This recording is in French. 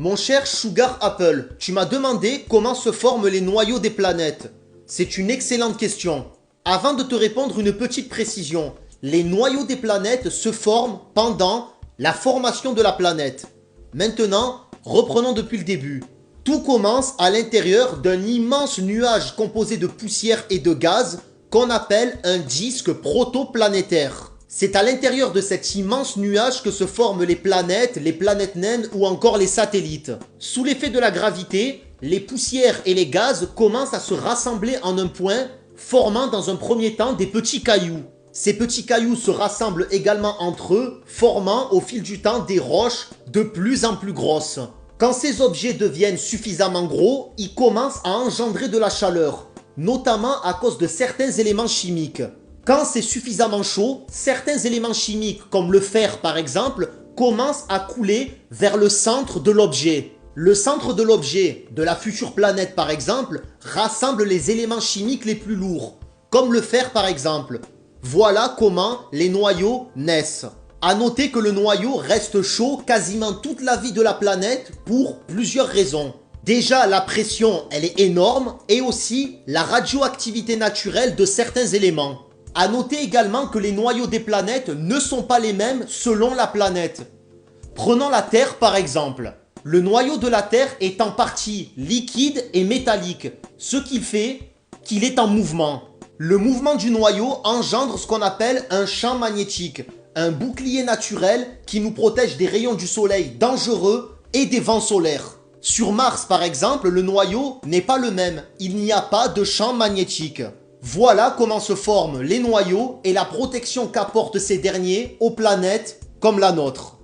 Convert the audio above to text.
Mon cher Sugar Apple, tu m'as demandé comment se forment les noyaux des planètes. C'est une excellente question. Avant de te répondre, une petite précision. Les noyaux des planètes se forment pendant la formation de la planète. Maintenant, reprenons depuis le début. Tout commence à l'intérieur d'un immense nuage composé de poussière et de gaz qu'on appelle un disque protoplanétaire. C'est à l'intérieur de cet immense nuage que se forment les planètes naines ou encore les satellites. Sous l'effet de la gravité, les poussières et les gaz commencent à se rassembler en un point, formant dans un premier temps des petits cailloux. Ces petits cailloux se rassemblent également entre eux, formant au fil du temps des roches de plus en plus grosses. Quand ces objets deviennent suffisamment gros, ils commencent à engendrer de la chaleur, notamment à cause de certains éléments chimiques. Quand c'est suffisamment chaud, certains éléments chimiques, comme le fer par exemple, commencent à couler vers le centre de l'objet. Le centre de l'objet, de la future planète par exemple, rassemble les éléments chimiques les plus lourds, comme le fer par exemple. Voilà comment les noyaux naissent. À noter que le noyau reste chaud quasiment toute la vie de la planète pour plusieurs raisons. Déjà, la pression, elle est énorme, et aussi la radioactivité naturelle de certains éléments. À noter également que les noyaux des planètes ne sont pas les mêmes selon la planète. Prenons la Terre par exemple. Le noyau de la Terre est en partie liquide et métallique, ce qui fait qu'il est en mouvement. Le mouvement du noyau engendre ce qu'on appelle un champ magnétique, un bouclier naturel qui nous protège des rayons du soleil dangereux et des vents solaires. Sur Mars par exemple, le noyau n'est pas le même, il n'y a pas de champ magnétique. Voilà comment se forment les noyaux et la protection qu'apportent ces derniers aux planètes comme la nôtre.